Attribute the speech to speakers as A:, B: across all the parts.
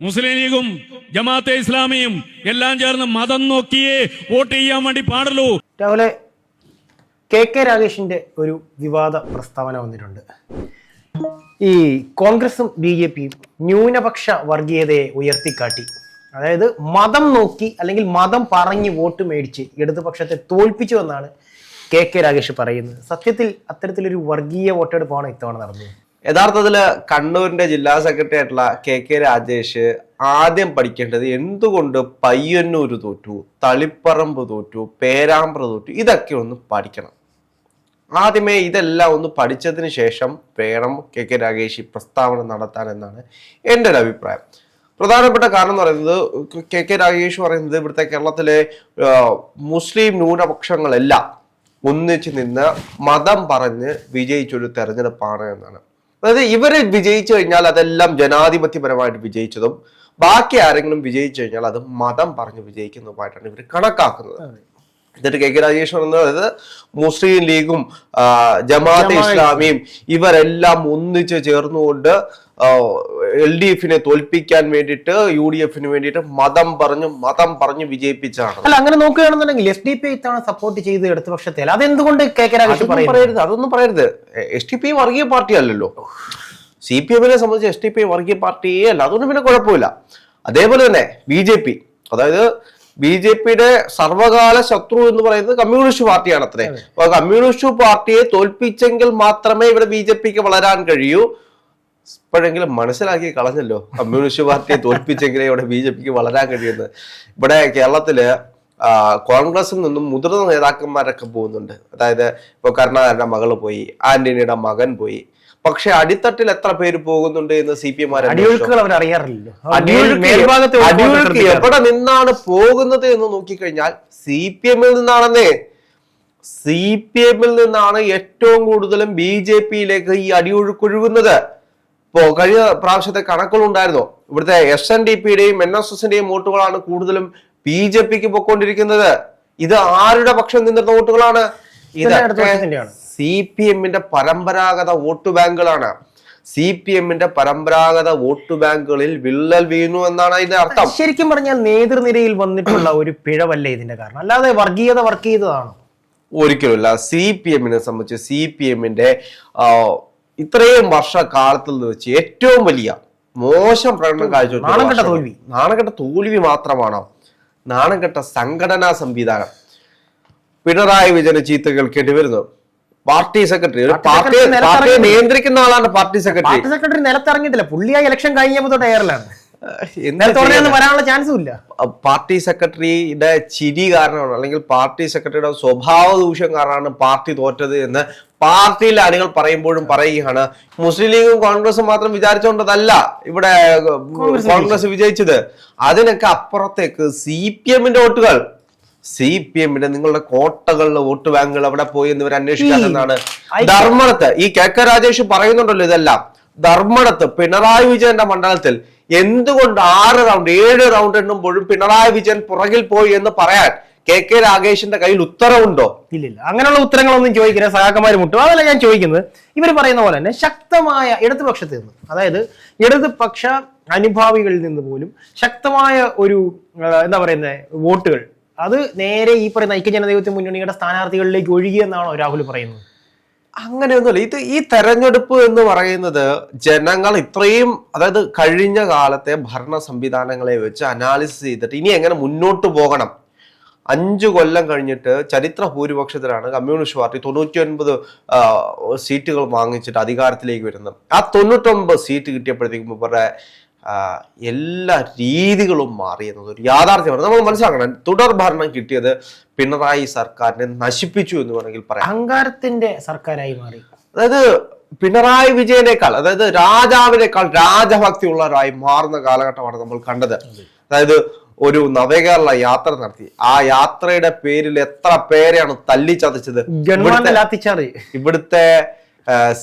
A: മുസ്ലിം ലീഗും ജമാഅത്തെ ഇസ്ലാമിയും എല്ലാം ചേർന്ന് മതം നോക്കിയേ വോട്ട് ചെയ്യാൻ വേണ്ടി പാടുള്ളൂ.
B: രാവിലെ കെ രാഗേഷിന്റെ ഒരു വിവാദ പ്രസ്താവന വന്നിട്ടുണ്ട്. ഈ കോൺഗ്രസും BJPയും ന്യൂനപക്ഷ വർഗീയതയെ ഉയർത്തിക്കാട്ടി, അതായത് മതം നോക്കി അല്ലെങ്കിൽ മതം പറഞ്ഞ് വോട്ട് മേടിച്ച് ഇടതുപക്ഷത്തെ തോൽപ്പിച്ചു എന്നാണ് കെ രാഗേഷ് പറയുന്നത്. സത്യത്തിൽ അത്തരത്തിലൊരു വർഗീയ വോട്ടെടുപ്പാണ് ഇത്തവണ നടന്നത്.
C: യഥാർത്ഥത്തില് കണ്ണൂരിന്റെ ജില്ലാ സെക്രട്ടറി ആയിട്ടുള്ള കെ രാജേഷ് ആദ്യം പഠിക്കേണ്ടത് എന്തുകൊണ്ട് പയ്യന്നൂര് തോറ്റു, തളിപ്പറമ്പ് തോറ്റു, പേരാമ്പ്ര തോറ്റു, ഇതൊക്കെ ഒന്ന് പഠിക്കണം. ആദ്യമേ ഇതെല്ലാം ഒന്ന് പഠിച്ചതിന് ശേഷം വേണം കെ രാഗേഷ് പ്രസ്താവന നടത്താൻ എന്നാണ് എൻ്റെ ഒരു അഭിപ്രായം. പ്രധാനപ്പെട്ട കാരണം എന്ന് പറയുന്നത് കെ രാഗേഷ് പറയുന്നത് ഇവിടുത്തെ കേരളത്തിലെ മുസ്ലിം ന്യൂനപക്ഷങ്ങളെല്ലാം ഒന്നിച്ച് നിന്ന് മതം പറഞ്ഞ് വിജയിച്ചൊരു തെരഞ്ഞെടുപ്പാണ് എന്നാണ്. അതായത് ഇവര് വിജയിച്ചു കഴിഞ്ഞാൽ അതെല്ലാം ജനാധിപത്യപരമായിട്ട് വിജയിച്ചതും ബാക്കി ആരെങ്കിലും വിജയിച്ചു കഴിഞ്ഞാൽ അത് മതം പറഞ്ഞ് വിജയിക്കുന്നതുമായിട്ടാണ് ഇവർ കണക്കാക്കുന്നത്. എന്നിട്ട് കെ രാജേഷ് പറയുന്നത് മുസ്ലിം ലീഗും ജമാഅത്തെ ഇസ്ലാമിയും ഇവരെല്ലാം ഒന്നിച്ച് ചേർന്നുകൊണ്ട് LDFനെ തോൽപ്പിക്കാൻ വേണ്ടിയിട്ട് UDFന് വേണ്ടിയിട്ട് മതം പറഞ്ഞ് വിജയിപ്പിച്ചാണ്.
B: അല്ല, അങ്ങനെ നോക്കുകയാണെന്നുണ്ടെങ്കിൽ SDP ഇത്തവണ സപ്പോർട്ട് ചെയ്ത് ഇടതുപക്ഷത്തെ അതെന്തുകൊണ്ട് കെ രാഗേഷ്
C: പറയരുത്? അതൊന്നും പറയരുത്. SDP വർഗീയ പാർട്ടി അല്ലല്ലോ. CPM സംബന്ധിച്ച് SDP വർഗീയ പാർട്ടിയേ അല്ല, അതൊന്നും പിന്നെ കുഴപ്പമില്ല. അതേപോലെ തന്നെ BJP, അതായത് BJPയുടെ സർവകാല ശത്രു എന്ന് പറയുന്നത് കമ്മ്യൂണിസ്റ്റ് പാർട്ടിയാണ് അത്രേ. അപ്പൊ കമ്മ്യൂണിസ്റ്റ് പാർട്ടിയെ തോൽപ്പിച്ചെങ്കിൽ മാത്രമേ ഇവിടെ BJPക്ക് വളരാൻ കഴിയൂ. ഇപ്പോഴെങ്കിലും മനസ്സിലാക്കി കളഞ്ഞല്ലോ, കമ്മ്യൂണിസ്റ്റ് പാർട്ടിയെ തോൽപ്പിച്ചെങ്കിലേ ഇവിടെ BJPക്ക് വളരാൻ കഴിയുന്നത്. ഇവിടെ കേരളത്തില് കോൺഗ്രസിൽ നിന്നും മുതിർന്ന നേതാക്കന്മാരൊക്കെ പോകുന്നുണ്ട്. അതായത് ഇപ്പൊ കരുണാകരന്റെ മകള് പോയി, ആന്റണിയുടെ മകൻ പോയി. പക്ഷെ അടിത്തട്ടിൽ എത്ര പേര് പോകുന്നുണ്ട് എന്ന് CPM അടിയൊഴുക്ക് എവിടെ നിന്നാണ് പോകുന്നത് എന്ന് നോക്കിക്കഴിഞ്ഞാൽ CPM-ൽ നിന്നാണെന്നേ. CPM-ൽ നിന്നാണ് ഏറ്റവും കൂടുതലും BJP-യിലേക്ക് ഈ അടിയൊഴുക്കൊഴുകുന്നത്. ഇപ്പോ കഴിഞ്ഞ പ്രാവശ്യത്തെ കണക്കുകളുണ്ടായിരുന്നോ? ഇവിടുത്തെ SNDP-യുടെയും NSSന്റെയും വോട്ടുകളാണ് കൂടുതലും BJPക്ക് പൊക്കോണ്ടിരിക്കുന്നത്. ഇത് ആരുടെ പക്ഷം നിന്നിരുന്ന വോട്ടുകളാണ്? ഇത് CPM-ന്റെ പരമ്പരാഗത വോട്ട് ബാങ്കുകളാണ്. CPM-ന്റെ പരമ്പരാഗത വോട്ട് ബാങ്കുകളിൽ വിള്ളൽ വീണു എന്നാണ് ഇതിന്റെ അർത്ഥം.
B: ശരിക്കും പറഞ്ഞാൽ നേതൃനിരയിൽ വന്നിട്ടുള്ള ഒരു പിഴവല്ലേ ഇതിന്റെ കാരണം, അല്ലാതെ വർഗീയത വർക്ക് ചെയ്തതാണോ?
C: ഒരിക്കലുമില്ല. CPM-നെ സംബന്ധിച്ച് CPM-ന്റെ ഇത്രയും വർഷക്കാലത്തിൽ വെച്ച് ഏറ്റവും വലിയ മോശം പ്രകടനം കാഴ്ചവെച്ചു നാണംകെട്ട തോൽവി മാത്രമാണോ? നാണംകെട്ട സംഘടനാ സംവിധാനം. പിണറായി വിജയന് ചീത്ത കേൾക്കേണ്ടി വരുന്നു. പാർട്ടി സെക്രട്ടറി, ഒരു പാർട്ടിയെ നിയന്ത്രിക്കുന്ന ആളാണ് പാർട്ടി സെക്രട്ടറി.
B: നിലത്തിറങ്ങിയിട്ടില്ല, പുള്ളിയായി ഇലക്ഷൻ കഴിഞ്ഞപ്പോൾ എയറിലാണ്. വരാനുള്ള ചാൻസും ഇല്ല.
C: പാർട്ടി സെക്രട്ടറിയുടെ ചിരി കാരണമാണ്, അല്ലെങ്കിൽ പാർട്ടി സെക്രട്ടറിയുടെ സ്വഭാവ ദൂഷ്യം കാരണമാണ് പാർട്ടി തോറ്റത് എന്ന് പാർട്ടിയിലെ ആളുകൾ പറയുമ്പോഴും പറയുകയാണ്. മുസ്ലിം ലീഗും കോൺഗ്രസും മാത്രം വിചാരിച്ചുകൊണ്ടതല്ല ഇവിടെ കോൺഗ്രസ് വിജയിച്ചത്. അതിനൊക്കെ അപ്പുറത്തേക്ക് CPM-ന്റെ വോട്ടുകൾ, CPM-ന്റെ നിങ്ങളുടെ കോട്ടകളിലെ വോട്ട് ബാങ്കുകൾ അവിടെ പോയി എന്ന് ഇവർ അന്വേഷിക്കാതെന്നാണ്. ധർമ്മടത്ത് ഈ കെ രാജേഷ് പറയുന്നുണ്ടല്ലോ, ഇതെല്ലാം ധർമ്മടത്ത് പിണറായി വിജയന്റെ മണ്ഡലത്തിൽ എന്തുകൊണ്ട് 7 റൗണ്ട് എണ്ണുമ്പോഴും പിണറായി വിജയൻ പുറകിൽ പോയി എന്ന് പറയാൻ കെ രാഗേഷിന്റെ കയ്യിൽ ഉത്തരവുണ്ടോ?
B: ഇല്ലില്ല, അങ്ങനെയുള്ള ഉത്തരങ്ങളൊന്നും ചോദിക്കുന്നത് സഹാക്കന്മാർ മുട്ടും. അതല്ല ഞാൻ ചോദിക്കുന്നത്, ഇവർ പറയുന്ന പോലെ തന്നെ ശക്തമായ ഇടതുപക്ഷത്ത് നിന്ന്, അതായത് ഇടതുപക്ഷ അനുഭാവികളിൽ നിന്ന് പോലും ശക്തമായ ഒരു എന്താ പറയുന്നത് വോട്ടുകൾ അത് നേരെ ഈ പറയുന്ന ഐക്യജനതാദൾ മുന്നണിയുടെ സ്ഥാനാർത്ഥികളിലേക്ക് ഒഴുകിയെന്നാണോ രാഹുൽ പറയുന്നത്?
C: അങ്ങനെയൊന്നുമില്ല. ഈ തെരഞ്ഞെടുപ്പ് എന്ന് പറയുന്നത് ജനങ്ങൾ ഇത്രയും, അതായത് കഴിഞ്ഞ കാലത്തെ ഭരണ സംവിധാനങ്ങളെ വെച്ച് അനാലിസിസ് ചെയ്തിട്ട് ഇനി എങ്ങനെ മുന്നോട്ട് പോകണം. 5 കൊല്ലം കഴിഞ്ഞിട്ട് ചരിത്ര ഭൂരിപക്ഷത്തിലാണ് കമ്മ്യൂണിസ്റ്റ് പാർട്ടി 99 സീറ്റുകൾ വാങ്ങിച്ചിട്ട് അധികാരത്തിലേക്ക് വരുന്നത്. ആ 99 സീറ്റ് കിട്ടിയപ്പോഴത്തേക്കും ഇവരുടെ എല്ലാ രീതികളും മാറിയെന്നത് ഒരു യാഥാർത്ഥ്യമാണ്. നമ്മൾ മനസ്സിലാക്കണം, തുടർ ഭരണം കിട്ടിയത് പിണറായി സർക്കാരിനെ നശിപ്പിച്ചു എന്ന് വേണമെങ്കിൽ പറയാം.
B: അഹങ്കാരത്തിന്റെ സർക്കാരായി മാറി.
C: അതായത് പിണറായി വിജയനേക്കാൾ, അതായത് രാജാവിനേക്കാൾ രാജഭക്തി ഉള്ളവരായി മാറുന്ന കാലഘട്ടമാണ് നമ്മൾ കണ്ടത്. അതായത് ഒരു നവകേരള യാത്ര നടത്തി, ആ യാത്രയുടെ പേരിൽ എത്ര പേരെയാണ് തല്ലിച്ചതച്ചത്. ഇവിടുത്തെ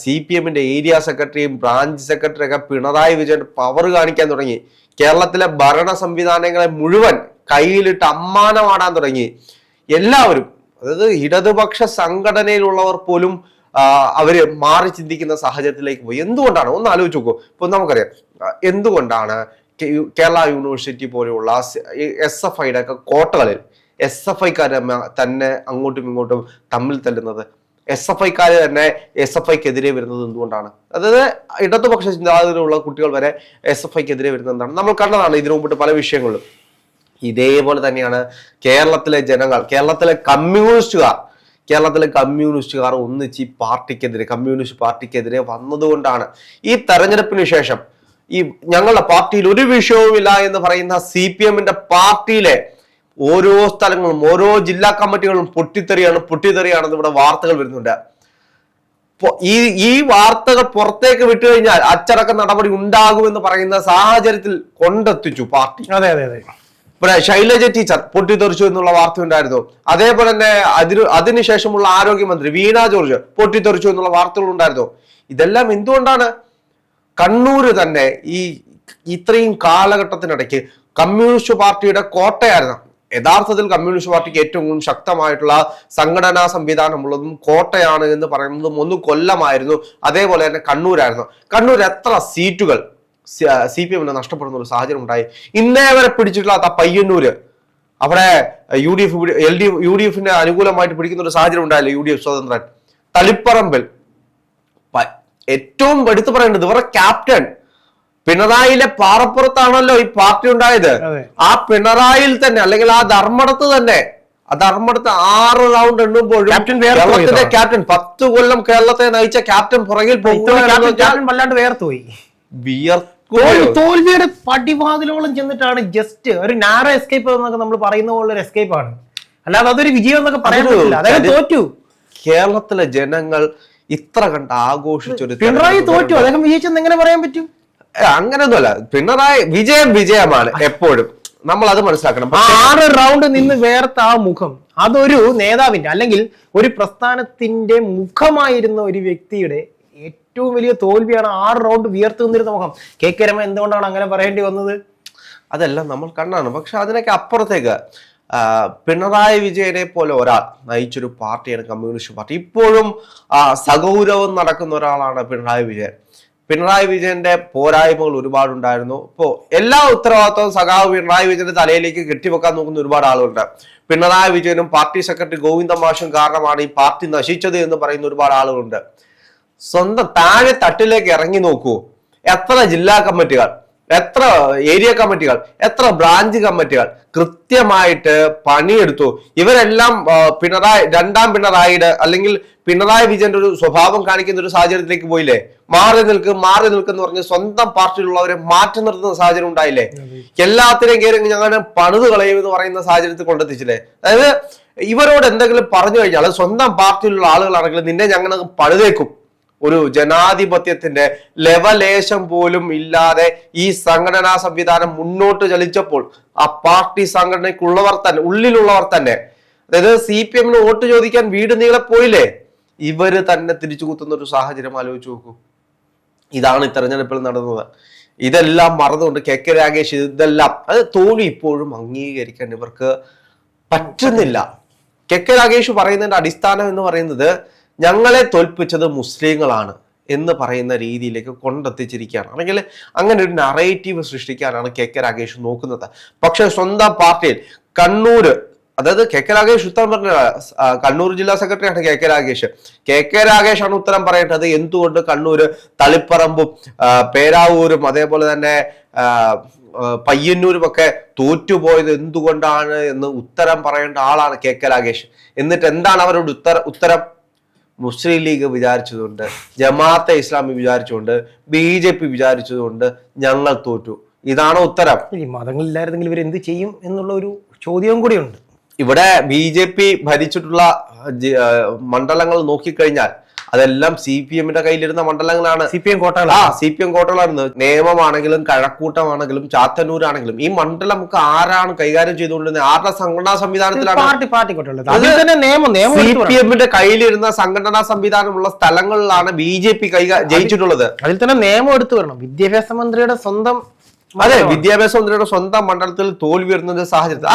C: CPM-ന്റെ ഏരിയ സെക്രട്ടറിയും ബ്രാഞ്ച് സെക്രട്ടറിയൊക്കെ പിണറായി വിജയൻ പവർ കാണിക്കാൻ തുടങ്ങി. കേരളത്തിലെ ഭരണ സംവിധാനങ്ങളെ മുഴുവൻ കയ്യിലിട്ട് അമ്മാനമാടാൻ തുടങ്ങി. എല്ലാവരും, അതായത് ഇടതുപക്ഷ സംഘടനയിലുള്ളവർ പോലും അവര് മാറി ചിന്തിക്കുന്ന സാഹചര്യത്തിലേക്ക് പോയി. എന്തുകൊണ്ടാണ്? ഒന്ന് ആലോചിച്ച് നോക്കൂ. ഇപ്പൊ നമുക്കറിയാം എന്തുകൊണ്ടാണ് കേരള യൂണിവേഴ്സിറ്റി പോലെയുള്ള SFIയുടെ ഒക്കെ കോട്ടകളിൽ SFIക്കാര് തന്നെ അങ്ങോട്ടും ഇങ്ങോട്ടും തമ്മിൽ തല്ലുന്നത്, SFIക്കാര് തന്നെ SFIക്കെതിരെ വരുന്നത് എന്തുകൊണ്ടാണ്? അതായത് ഇടതുപക്ഷ ചിന്താഗതിയിലുള്ള കുട്ടികൾ വരെ SFIക്കെതിരെ വരുന്നത് എന്താണ്? നമ്മൾ കണ്ടതാണ് ഇതിനു മുമ്പിട്ട് പല വിഷയങ്ങളിലും. ഇതേപോലെ തന്നെയാണ് കേരളത്തിലെ ജനങ്ങൾ, കേരളത്തിലെ കമ്മ്യൂണിസ്റ്റുകാർ ഒന്നിച്ച് ഈ കമ്മ്യൂണിസ്റ്റ് പാർട്ടിക്കെതിരെ വന്നതുകൊണ്ടാണ് ഈ തെരഞ്ഞെടുപ്പിന് ശേഷം ഈ ഞങ്ങളുടെ പാർട്ടിയിൽ ഒരു വിഷയവുമില്ല എന്ന് പറയുന്ന CPM-ന്റെ പാർട്ടിയിലെ ഓരോ സ്ഥലങ്ങളും ഓരോ ജില്ലാ കമ്മിറ്റികളും പൊട്ടിത്തെറിയാണെന്ന് ഇവിടെ വാർത്തകൾ വരുന്നുണ്ട്. ഈ വാർത്തകൾ പുറത്തേക്ക് വിട്ടു കഴിഞ്ഞാൽ അച്ചടക്ക നടപടി ഉണ്ടാകുമെന്ന് പറയുന്ന സാഹചര്യത്തിൽ കൊണ്ടെത്തിച്ചു പാർട്ടി.
B: അതെ അതെ അതെ.
C: ഇവിടെ ശൈലജ ടീച്ചർ പൊട്ടിത്തെറിച്ചു എന്നുള്ള വാർത്ത ഉണ്ടായിരുന്നു. അതേപോലെ തന്നെ അതിനുശേഷമുള്ള ആരോഗ്യമന്ത്രി വീണ ജോർജ് പൊട്ടിത്തെറിച്ചു എന്നുള്ള വാർത്തകൾ ഉണ്ടായിരുന്നു. ഇതെല്ലാം എന്തുകൊണ്ടാണ്? കണ്ണൂര് തന്നെ ഈ ഇത്രയും കാലഘട്ടത്തിനിടയ്ക്ക് കമ്മ്യൂണിസ്റ്റ് പാർട്ടിയുടെ കോട്ടയായിരുന്നു. യഥാർത്ഥത്തിൽ കമ്മ്യൂണിസ്റ്റ് പാർട്ടിക്ക് ഏറ്റവും ശക്തമായിട്ടുള്ള സംഘടനാ സംവിധാനമുള്ളതും കോട്ടയാണ് എന്ന് പറയുന്നതും ഒന്ന് കൊല്ലമായിരുന്നു, അതേപോലെ തന്നെ കണ്ണൂരായിരുന്നു. കണ്ണൂർ എത്ര സീറ്റുകൾ CPM-ന് നഷ്ടപ്പെടുന്ന ഒരു സാഹചര്യം ഉണ്ടായി. ഇന്നേ വരെ പിടിച്ചിട്ടില്ലാത്ത പയ്യന്നൂര്, അവിടെ UDF-ന്റെ അനുകൂലമായിട്ട് പിടിക്കുന്ന ഒരു സാഹചര്യം ഉണ്ടായില്ല. UDF സ്വതന്ത്രൻ. തളിപ്പറമ്പിൽ ഏറ്റവും എടുത്തു പറയേണ്ടത് ഇവരുടെ ക്യാപ്റ്റൻ പിണറായിലെ പാറപ്പുറത്താണല്ലോ ഈ പാർട്ടി ഉണ്ടായത്. ആ പിണറായിൽ തന്നെ, അല്ലെങ്കിൽ ആ ധർമ്മടത്ത് 6 റൗണ്ട് എണ്ണുമ്പോഴും കേരളത്തിന്റെ ക്യാപ്റ്റൻ 10 കൊല്ലം കേരളത്തെ നയിച്ച ക്യാപ്റ്റൻ പുറകിൽ
B: വല്ലാണ്ട് വേർത്തുപോയി. തോൽവിയുടെ പടിവാതിലോളം ചെന്നിട്ടാണ് ജസ്റ്റ് ഒരു നാരോ എസ്കേപ്പ് എന്നൊക്കെ നമ്മൾ പറയുന്ന പോലെ ഒരു എസ്കേപ്പ് ആണ്, അല്ലാതെ അതൊരു വിജയം എന്നൊക്കെ പറയാൻ പറ്റില്ല. അദ്ദേഹം തോറ്റു.
C: കേരളത്തിലെ ജനങ്ങൾ ഇത്ര കണ്ട് ആഘോഷിച്ചൊരു
B: പിണറായി തോറ്റു, അദ്ദേഹം വിജയിച്ചെന്ന് എങ്ങനെ പറയാൻ പറ്റും?
C: അങ്ങനെയൊന്നുമല്ല. പിണറായി വിജയമാണ് എപ്പോഴും, നമ്മൾ അത് മനസ്സിലാക്കണം.
B: 6 റൗണ്ട് നിന്ന് വേർത്ത ആ മുഖം, അതൊരു നേതാവിന്റെ അല്ലെങ്കിൽ ഒരു പ്രസ്ഥാനത്തിന്റെ മുഖമായിരുന്ന ഒരു വ്യക്തിയുടെ ഏറ്റവും വലിയ തോൽവിയാണ്. 6 റൗണ്ട് വിയർത്തു നിന്നിരുന്ന മുഖം. KK രമ എന്തുകൊണ്ടാണ് അങ്ങനെ പറയേണ്ടി വന്നത്?
C: അതെല്ലാം നമ്മൾ കണ്ടാണ്. പക്ഷെ അതിനൊക്കെ അപ്പുറത്തേക്ക് പിണറായി വിജയനെ പോലെ ഒരാൾ നയിച്ചൊരു പാർട്ടിയാണ് കമ്മ്യൂണിസ്റ്റ് പാർട്ടി. ഇപ്പോഴും സഗൗരവം നടക്കുന്ന ഒരാളാണ് പിണറായി വിജയന്റെ പോരായ്മകൾ ഒരുപാടുണ്ടായിരുന്നു. ഇപ്പോ എല്ലാ ഉത്തരവാദിത്വവും സഖാവ് പിണറായി വിജയന്റെ തലയിലേക്ക് കെട്ടിവെക്കാൻ നോക്കുന്ന ഒരുപാട് ആളുകളുണ്ട്. പിണറായി വിജയനും പാർട്ടി സെക്രട്ടറി ഗോവിന്ദ മാഷും കാരണമാണ് ഈ പാർട്ടി നശിച്ചത് എന്ന് പറയുന്ന ഒരുപാട് ആളുകളുണ്ട്. സ്വന്തം താഴെ തട്ടിലേക്ക് ഇറങ്ങി നോക്കൂ. എത്ര ജില്ലാ കമ്മിറ്റികൾ, എത്ര ഏരിയ കമ്മിറ്റികൾ, എത്ര ബ്രാഞ്ച് കമ്മിറ്റികൾ കൃത്യമായിട്ട് പണിയെടുത്തു. ഇവരെല്ലാം രണ്ടാം പിണറായിയുടെ അല്ലെങ്കിൽ പിണറായി വിജയന്റെ ഒരു സ്വഭാവം കാണിക്കുന്ന ഒരു സാഹചര്യത്തിലേക്ക് പോയില്ലേ? മാറി നിൽക്കെന്ന് പറഞ്ഞ് സ്വന്തം പാർട്ടിയിലുള്ളവരെ മാറ്റി നിർത്തുന്ന സാഹചര്യം ഉണ്ടായില്ലേ? എല്ലാത്തിനെയും കയറി ഞങ്ങൾ പണിത് കളയുമെന്ന് പറയുന്ന സാഹചര്യത്തിൽ കൊണ്ടെത്തിച്ചില്ലേ? അതായത് ഇവരോട് എന്തെങ്കിലും പറഞ്ഞു കഴിഞ്ഞാൽ സ്വന്തം പാർട്ടിയിലുള്ള ആളുകളാണെങ്കിൽ നിന്നെ ഞങ്ങൾ പണിതേക്കും. ഒരു ജനാധിപത്യത്തിന്റെ ലവലേശം പോലും ഇല്ലാതെ ഈ സംഘടനാ സംവിധാനം മുന്നോട്ട് ചലിച്ചപ്പോൾ ആ പാർട്ടി ഉള്ളിലുള്ളവർ തന്നെ അതായത് CPM-ന് വോട്ട് ചോദിക്കാൻ വീട് നീളെ പോയില്ലേ? ഇവര് തന്നെ തിരിച്ചു കുത്തുന്ന ഒരു സാഹചര്യം ആലോചിച്ച് നോക്കൂ. ഇതാണ് ഈ തെരഞ്ഞെടുപ്പിൽ നടന്നത്. ഇതെല്ലാം മറന്നുകൊണ്ട് KK രാഗേഷ് ഇതെല്ലാം അത് തോൽവി ഇപ്പോഴും അംഗീകരിക്കാൻ ഇവർക്ക് പറ്റുന്നില്ല. KK രാഗേഷ് പറയുന്നതിന്റെ അടിസ്ഥാനം എന്ന് പറയുന്നത് ഞങ്ങളെ തോൽപ്പിച്ചത് മുസ്ലിങ്ങളാണ് എന്ന് പറയുന്ന രീതിയിലേക്ക് കൊണ്ടെത്തിച്ചിരിക്കുകയാണ്. അല്ലെങ്കിൽ അങ്ങനെ ഒരു നറേറ്റീവ് സൃഷ്ടിക്കാനാണ് KK രാഗേഷ് നോക്കുന്നത്. പക്ഷെ സ്വന്തം പാർട്ടിയിൽ കണ്ണൂര്, അതായത് KK രാഗേഷ് ഉത്തരം പറഞ്ഞ കണ്ണൂർ ജില്ലാ സെക്രട്ടറിയാണ് KK രാഗേഷ് ആണ് ഉത്തരം പറയേണ്ടത്. എന്തുകൊണ്ട് കണ്ണൂര് തളിപ്പറമ്പും പേരാവൂരും അതേപോലെ തന്നെ പയ്യന്നൂരും ഒക്കെ തോറ്റുപോയത് എന്തുകൊണ്ടാണ് എന്ന് ഉത്തരം പറയേണ്ട ആളാണ് KK രാഗേഷ്. എന്നിട്ട് എന്താണ് അവരോട് ഉത്തരം? മുസ്ലിം ലീഗ് വിചാരിച്ചതുകൊണ്ട്, ജമാഅത്തെ ഇസ്ലാമി വിചാരിച്ചുകൊണ്ട്, BJP വിചാരിച്ചതുകൊണ്ട് ഞങ്ങൾ തോറ്റു. ഇതാണോ ഉത്തരം?
B: മതങ്ങളില്ലായിരുന്നെങ്കിൽ ഇവർ എന്ത് ചെയ്യും എന്നുള്ള ഒരു ചോദ്യവും കൂടിയുണ്ട്.
C: ഇവിടെ BJP ഭരിച്ചിട്ടുള്ള മണ്ഡലങ്ങൾ നോക്കിക്കഴിഞ്ഞാൽ അതെല്ലാം CPM-ന്റെ കയ്യിലിരുന്ന മണ്ഡലങ്ങളാണ്.
B: CPM
C: കോട്ടകളായിരുന്നു. നേമമാണെങ്കിലും കഴക്കൂട്ടമാണെങ്കിലും ചാത്തന്നൂരാണെങ്കിലും ഈ മണ്ഡലം ഒക്കെ ആരാണ് കൈകാര്യം ചെയ്തുകൊണ്ടിരുന്നത്? ആരുടെ സംഘടനാ സംവിധാനത്തിലാണ്? CPM-ന്റെ കയ്യിലിരുന്ന സംഘടനാ സംവിധാനമുള്ള സ്ഥലങ്ങളിലാണ് BJP ജയിച്ചിട്ടുള്ളത്.
B: അതിൽ തന്നെ നിയമം എടുത്തു വരണം. വിദ്യാഭ്യാസ മന്ത്രിയുടെ സ്വന്തം
C: അതെ, വിദ്യാഭ്യാസ മന്ത്രിയുടെ സ്വന്തം മണ്ഡലത്തിൽ തോൽവി വരുന്ന സാഹചര്യത്തിൽ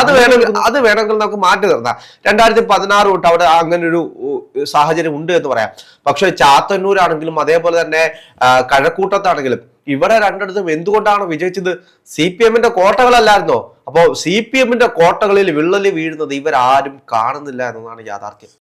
C: അത് വേണമെങ്കിൽ നമുക്ക് മാറ്റി നിർത്താം. 2016 തൊട്ട് അവിടെ അങ്ങനെ ഒരു സാഹചര്യം ഉണ്ട് എന്ന് പറയാം. പക്ഷെ ചാത്തന്നൂരാണെങ്കിലും അതേപോലെ തന്നെ കഴക്കൂട്ടത്താണെങ്കിലും ഇവിടെ രണ്ടിടത്തും എന്തുകൊണ്ടാണ് വിജയിച്ചത്? CPM-ന്റെ കോട്ടകളല്ലായിരുന്നോ? അപ്പോ CPM-ന്റെ കോട്ടകളിൽ വിള്ളല് വീഴുന്നത് ഇവരാരും കാണുന്നില്ല എന്നതാണ് യാഥാർത്ഥ്യം.